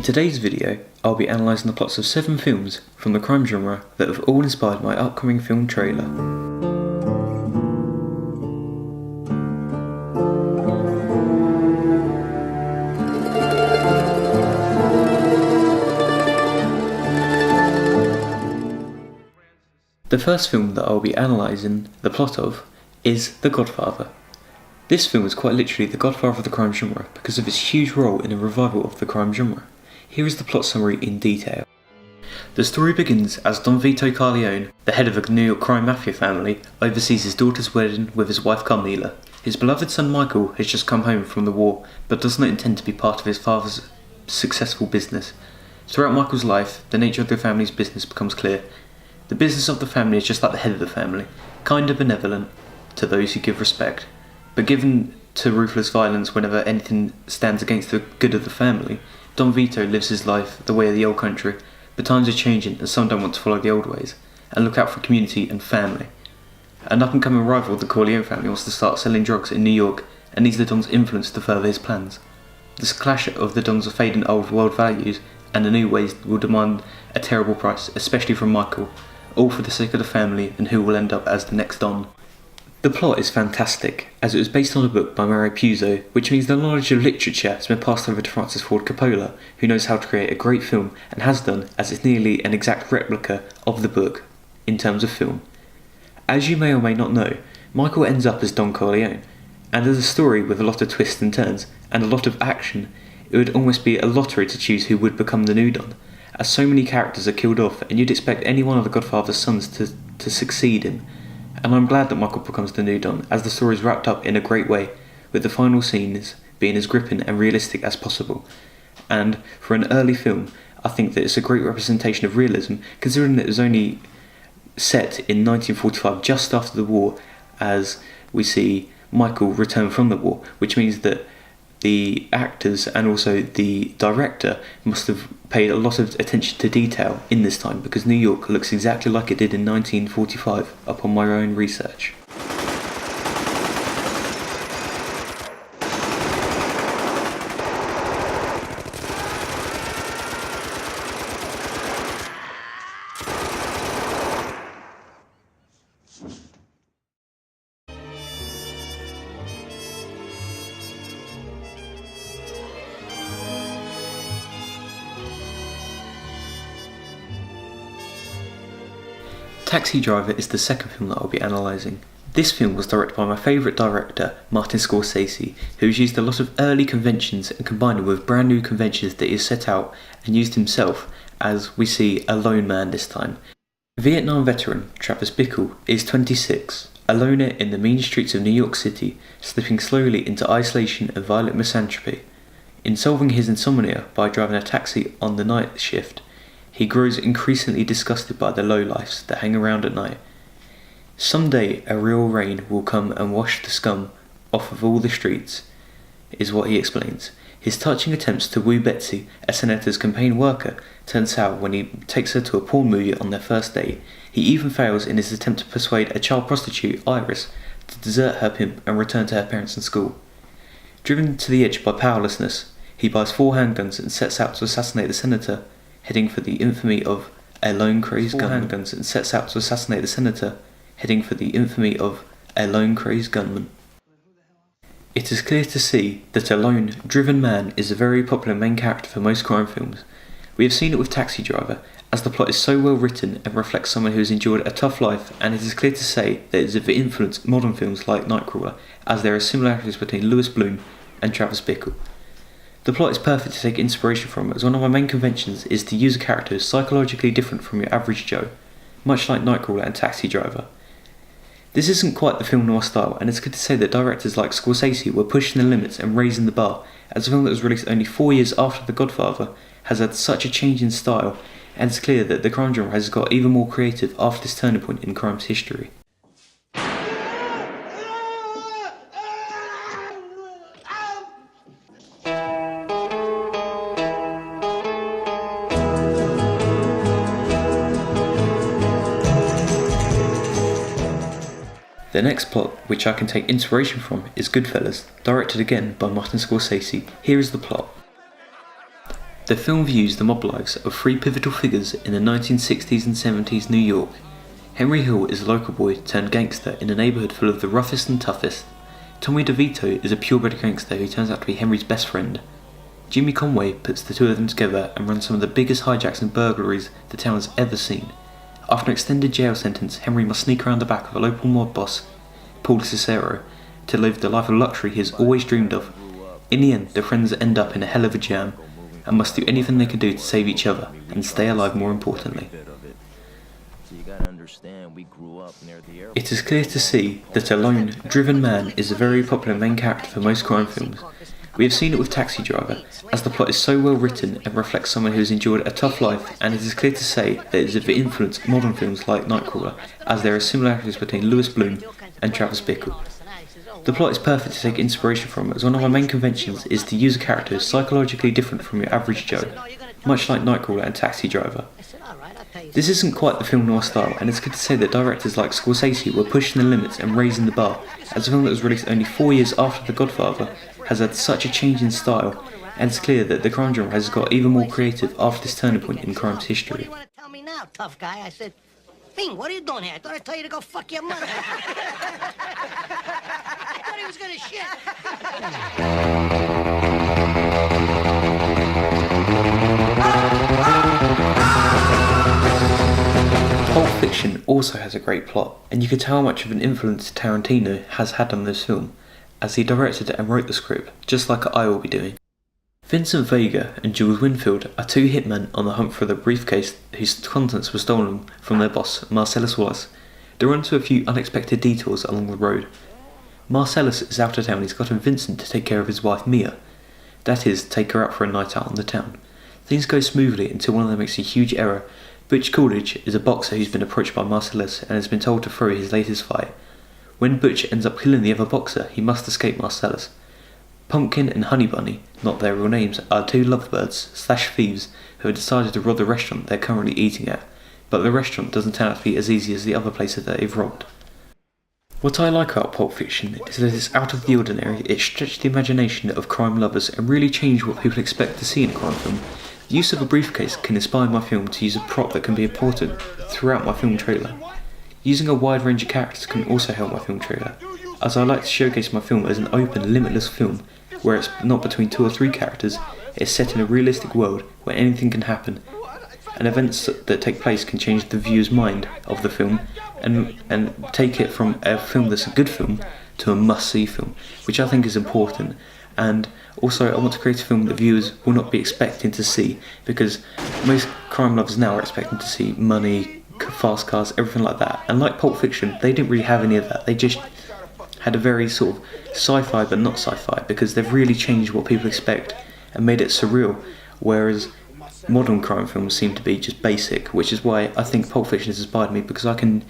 today's video, I'll be analysing the plots of 7 films from the crime genre that have all inspired my upcoming film trailer. The first film that I'll be analysing the plot of is The Godfather. This film is quite literally the godfather of the crime genre because of its huge role in the revival of the crime genre. Here is the plot summary in detail. The story begins as Don Vito Corleone, the head of a New York crime mafia family, oversees his daughter's wedding with his wife Carmela. His beloved son Michael has just come home from the war but does not intend to be part of his father's successful business. Throughout Michael's life, the nature of the family's business becomes clear. The business of the family is just like the head of the family, kind of benevolent to those who give respect, but given to ruthless violence whenever anything stands against the good of the family. Don Vito lives his life the way of the old country, but times are changing and some don't want to follow the old ways, and look out for community and family. An up-and-coming rival of the Corleone family wants to start selling drugs in New York and needs the Don's influence to further his plans. This clash of the Don's fading old world values and the new ways will demand a terrible price, especially from Michael, all for the sake of the family and who will end up as the next Don. The plot is fantastic, as it was based on a book by Mario Puzo, which means the knowledge of literature has been passed over to Francis Ford Coppola, who knows how to create a great film and has done, as it's nearly an exact replica of the book in terms of film. As you may or may not know, Michael ends up as Don Corleone, and as a story with a lot of twists and turns and a lot of action, it would almost be a lottery to choose who would become the new Don, as so many characters are killed off and you'd expect any one of the Godfather's sons to succeed in. And I'm glad that Michael becomes the new Don, as the story is wrapped up in a great way, with the final scenes being as gripping and realistic as possible. And for an early film, I think that it's a great representation of realism, considering that it was only set in 1945, just after the war, as we see Michael return from the war, which means that the actors and also the director must have paid a lot of attention to detail in this time, because New York looks exactly like it did in 1945 upon my own research. Taxi Driver is the second film that I'll be analysing. This film was directed by my favourite director, Martin Scorsese, who has used a lot of early conventions and combined them with brand new conventions that he has set out and used himself, as we see a lone man this time. Vietnam veteran Travis Bickle is 26, a loner in the mean streets of New York City, slipping slowly into isolation and violent misanthropy. In solving his insomnia by driving a taxi on the night shift, he grows increasingly disgusted by the lowlifes that hang around at night. Someday a real rain will come and wash the scum off of all the streets, is what he explains. His touching attempts to woo Betsy, a senator's campaign worker, turn sour when he takes her to a porn movie on their first date. He even fails in his attempt to persuade a child prostitute, Iris, to desert her pimp and return to her parents and school. Driven to the edge by powerlessness, he buys 4 handguns and sets out to assassinate the senator, heading for the infamy of a lone crazed gunman. It is clear to see that a lone, driven man is a very popular main character for most crime films. We have seen it with Taxi Driver, as the plot is so well written and reflects someone who has endured a tough life, and it is clear to say that it has influenced modern films like Nightcrawler, as there are similarities between Louis Bloom and Travis Bickle. The plot is perfect to take inspiration from, as one of my main conventions is to use a character who is psychologically different from your average Joe, much like Nightcrawler and Taxi Driver. This isn't quite the film noir style, and it's good to say that directors like Scorsese were pushing the limits and raising the bar, as a film that was released only 4 years after The Godfather has had such a change in style, and it's clear that the crime genre has got even more creative after this turning point in crime's history. The next plot, which I can take inspiration from, is Goodfellas, directed again by Martin Scorsese. Here is the plot. The film views the mob lives of three pivotal figures in the 1960s and 70s New York. Henry Hill is a local boy turned gangster in a neighbourhood full of the roughest and toughest. Tommy DeVito is a purebred gangster who turns out to be Henry's best friend. Jimmy Conway puts the two of them together and runs some of the biggest hijacks and burglaries the town has ever seen. After an extended jail sentence, Henry must sneak around the back of a local mob boss, Paul Cicero, to live the life of luxury he has always dreamed of. In the end, the friends end up in a hell of a jam, and must do anything they can do to save each other, and stay alive more importantly. It is clear to see that a lone, driven man is a very popular main character for most crime films. We have seen it with Taxi Driver, as the plot is so well written and reflects someone who has endured a tough life, and it is clear to say that it has influenced modern films like Nightcrawler, as there are similarities between Lewis Bloom and Travis Bickle. The plot is perfect to take inspiration from, as one of my main conventions is to use a character who is psychologically different from your average Joe, much like Nightcrawler and Taxi Driver. This isn't quite the film noir style, and it's good to say that directors like Scorsese were pushing the limits and raising the bar, as a film that was released only 4 years after The Godfather has had such a change in style, and it's clear that the crime genre has got even more creative after this turning point in crime's history. What do you want to tell me now, tough guy? I said, Bing, what are you doing here? I thought I'd tell you to go fuck your mother. I thought he was gonna shit. Pulp Fiction also has a great plot, and you can tell how much of an influence Tarantino has had on this film, as he directed and wrote the script, just like I will be doing. Vincent Vega and Jules Winfield are two hitmen on the hunt for the briefcase whose contents were stolen from their boss, Marcellus Wallace. They run into a few unexpected detours along the road. Marcellus is out of town. He's gotten Vincent to take care of his wife Mia. That is, take her out for a night out on the town. Things go smoothly until one of them makes a huge error. Butch Coolidge is a boxer who's been approached by Marcellus and has been told to throw his latest fight. When Butch ends up killing the other boxer, he must escape Marcellus. Pumpkin and Honey Bunny, not their real names, are two lovebirds / thieves who have decided to rob the restaurant they're currently eating at, but the restaurant doesn't turn out to be as easy as the other places that they've robbed. What I like about Pulp Fiction is that it's out of the ordinary. It stretched the imagination of crime lovers and really changed what people expect to see in a crime film. The use of a briefcase can inspire my film to use a prop that can be important throughout my film trailer. Using a wide range of characters can also help my film trailer, as I like to showcase my film as an open, limitless film, where it's not between 2 or 3 characters. It's set in a realistic world where anything can happen, and events that take place can change the viewer's mind of the film and take it from a film that's a good film to a must-see film, which I think is important. And also I want to create a film that viewers will not be expecting to see, because most crime lovers now are expecting to see money, fast cars, everything like that. And like Pulp Fiction, they didn't really have any of that. They just had a very sort of sci-fi but not sci-fi, because they've really changed what people expect and made it surreal, whereas modern crime films seem to be just basic, which is why I think Pulp Fiction has inspired me, because I can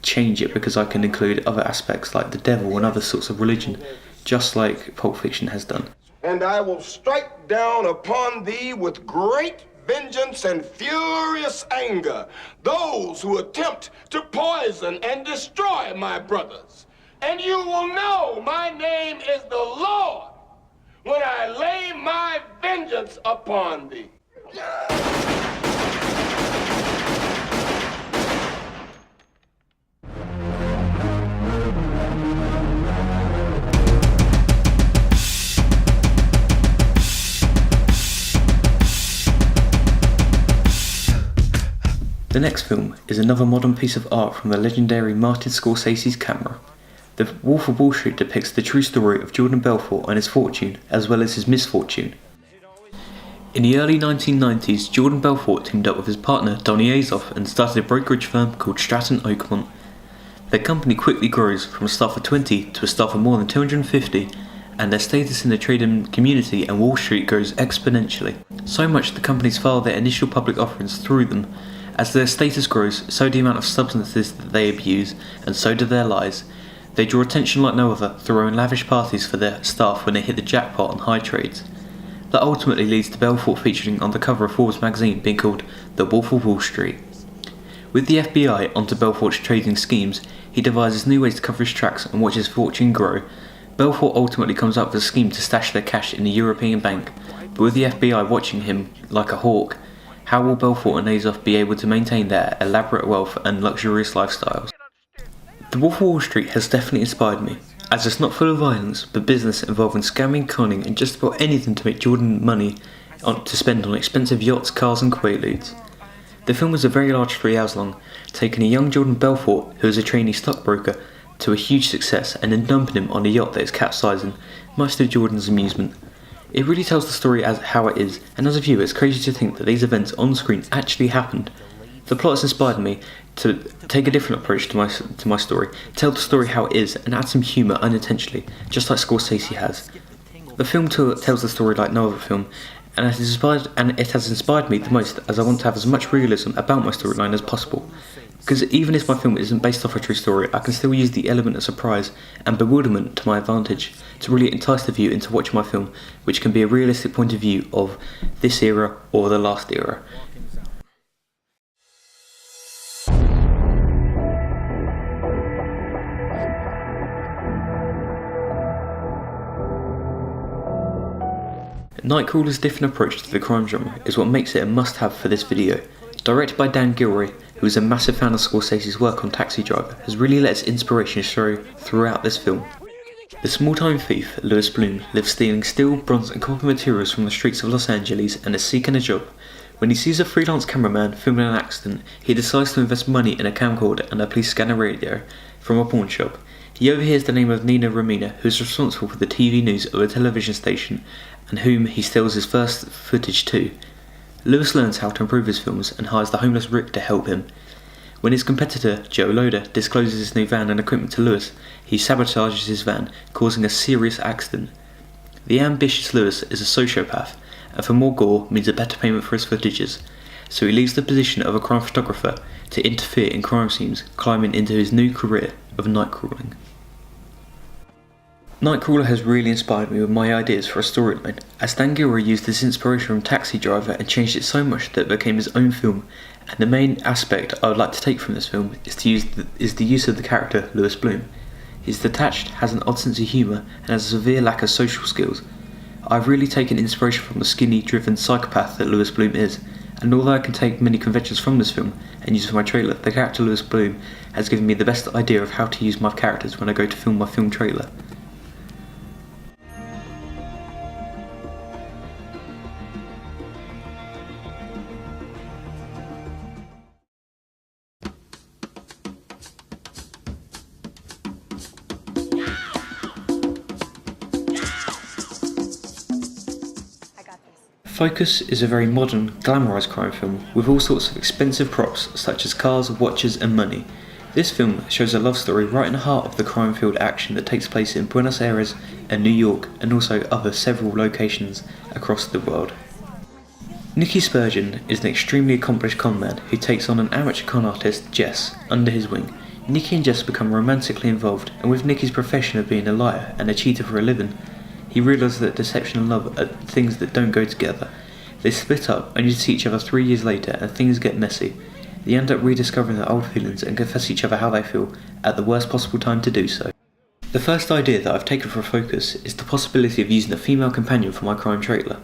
change it, because I can include other aspects like the devil and other sorts of religion, just like Pulp Fiction has done. And I will strike down upon thee with great vengeance and furious anger those who attempt to poison and destroy my brothers. And you will know my name is the Lord when I lay my vengeance upon thee. The next film is another modern piece of art from the legendary Martin Scorsese's camera. The Wolf of Wall Street depicts the true story of Jordan Belfort and his fortune, as well as his misfortune. In the early 1990s, Jordan Belfort teamed up with his partner Donny Azoff and started a brokerage firm called Stratton Oakmont. Their company quickly grows from a staff of 20 to a staff of more than 250, and their status in the trading community and Wall Street grows exponentially. So much the companies file their initial public offerings through them. As their status grows, so the amount of substances that they abuse, and so do their lies. They draw attention like no other, throwing lavish parties for their staff when they hit the jackpot on high trades. That ultimately leads to Belfort featuring on the cover of Forbes magazine being called The Wolf of Wall Street. With the FBI onto Belfort's trading schemes, he devises new ways to cover his tracks and watch his fortune grow. Belfort ultimately comes up with a scheme to stash their cash in a European bank, but with the FBI watching him like a hawk, how will Belfort and Azov be able to maintain their elaborate wealth and luxurious lifestyles? The Wolf of Wall Street has definitely inspired me, as it's not full of violence, but business involving scamming, conning, and just about anything to make Jordan money to spend on expensive yachts, cars, and quaaludes. The film was a very large 3 hours long, taking a young Jordan Belfort, who is a trainee stockbroker, to a huge success and then dumping him on a yacht that is capsizing, much to Jordan's amusement. It really tells the story as how it is, and as a viewer it's crazy to think that these events on screen actually happened. The plot has inspired me to take a different approach to my story, tell the story how it is, and add some humour unintentionally, just like Scorsese has. The film tells the story like no other film, and it has inspired me the most, as I want to have as much realism about my storyline as possible. Because even if my film isn't based off a true story, I can still use the element of surprise and bewilderment to my advantage to really entice the viewer into watching my film, which can be a realistic point of view of this era or the last era. Nightcrawler's different approach to the crime genre is what makes it a must-have for this video. Directed by Dan Gilroy, who is a massive fan of Scorsese's work on Taxi Driver, has really let his inspiration show throughout this film. The small-time thief, Louis Bloom, lives stealing steel, bronze and copper materials from the streets of Los Angeles and is seeking a job. When he sees a freelance cameraman filming an accident, he decides to invest money in a camcorder and a police scanner radio from a pawn shop. He overhears the name of Nina Romina, who is responsible for the TV news of a television station, and whom he steals his first footage to. Lewis learns how to improve his films and hires the homeless Rick to help him. When his competitor, Joe Loader, discloses his new van and equipment to Lewis, he sabotages his van, causing a serious accident. The ambitious Lewis is a sociopath, and for more gore means a better payment for his footages, so he leaves the position of a crime photographer to interfere in crime scenes, climbing into his new career of nightcrawling. Nightcrawler has really inspired me with my ideas for a storyline, as Dan Gilroy used this inspiration from Taxi Driver and changed it so much that it became his own film, and the main aspect I would like to take from this film is the use of the character Louis Bloom. He's detached, has an odd sense of humour, and has a severe lack of social skills. I've really taken inspiration from the skinny, driven psychopath that Louis Bloom is, and although I can take many conventions from this film and use for my trailer, the character Louis Bloom has given me the best idea of how to use my characters when I go to film my film trailer. Focus is a very modern, glamorised crime film with all sorts of expensive props such as cars, watches and money. This film shows a love story right in the heart of the crime-filled action that takes place in Buenos Aires and New York, and also other several locations across the world. Nicky Spurgeon is an extremely accomplished conman who takes on an amateur con artist, Jess, under his wing. Nicky and Jess become romantically involved, and with Nicky's profession of being a liar and a cheater for a living, he realises that deception and love are things that don't go together. They split up, only to see each other 3 years later, and things get messy. They end up rediscovering their old feelings and confess each other how they feel at the worst possible time to do so. The first idea that I've taken for Focus is the possibility of using a female companion for my crime trailer.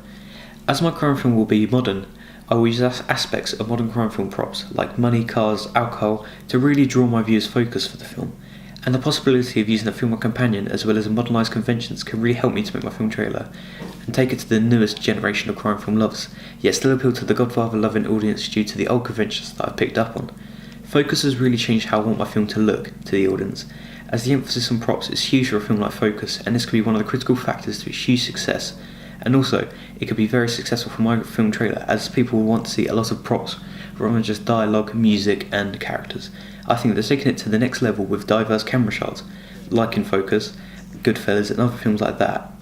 As my crime film will be modern, I will use aspects of modern crime film props, like money, cars, alcohol, to really draw my viewers' focus for the film. And the possibility of using a female companion as well as modernised conventions can really help me to make my film trailer and take it to the newest generation of crime film lovers, yet still appeal to the Godfather loving audience due to the old conventions that I've picked up on. Focus has really changed how I want my film to look to the audience, as the emphasis on props is huge for a film like Focus, and this could be one of the critical factors to its huge success. And also, it could be very successful for my film trailer, as people will want to see a lot of props rather than just dialogue, music and characters. I think they're taking it to the next level with diverse camera shots, like in Focus, Goodfellas and other films like that.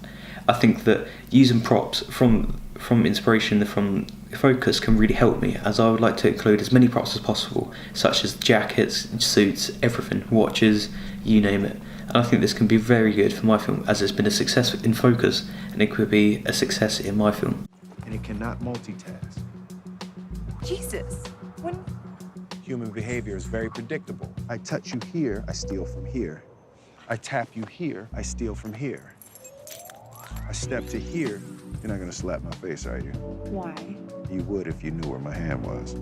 I think that using props from inspiration from Focus can really help me, as I would like to include as many props as possible, such as jackets, suits, everything, watches, you name it. And I think this can be very good for my film, as it's been a success in Focus, and it could be a success in my film. And it cannot multitask. Jesus, when... Human behavior is very predictable. I touch you here, I steal from here. I tap you here, I steal from here. I step to here, you're not gonna slap my face, are you? Why? You would if you knew where my hand was.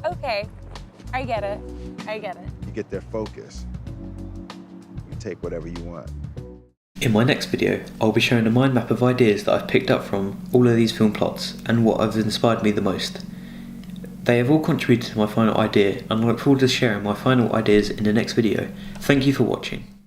Okay, I get it. I get it. You get their focus. You take whatever you want. In my next video, I'll be showing a mind map of ideas that I've picked up from all of these film plots and what have inspired me the most. They have all contributed to my final idea, and I look forward to sharing my final ideas in the next video. Thank you for watching.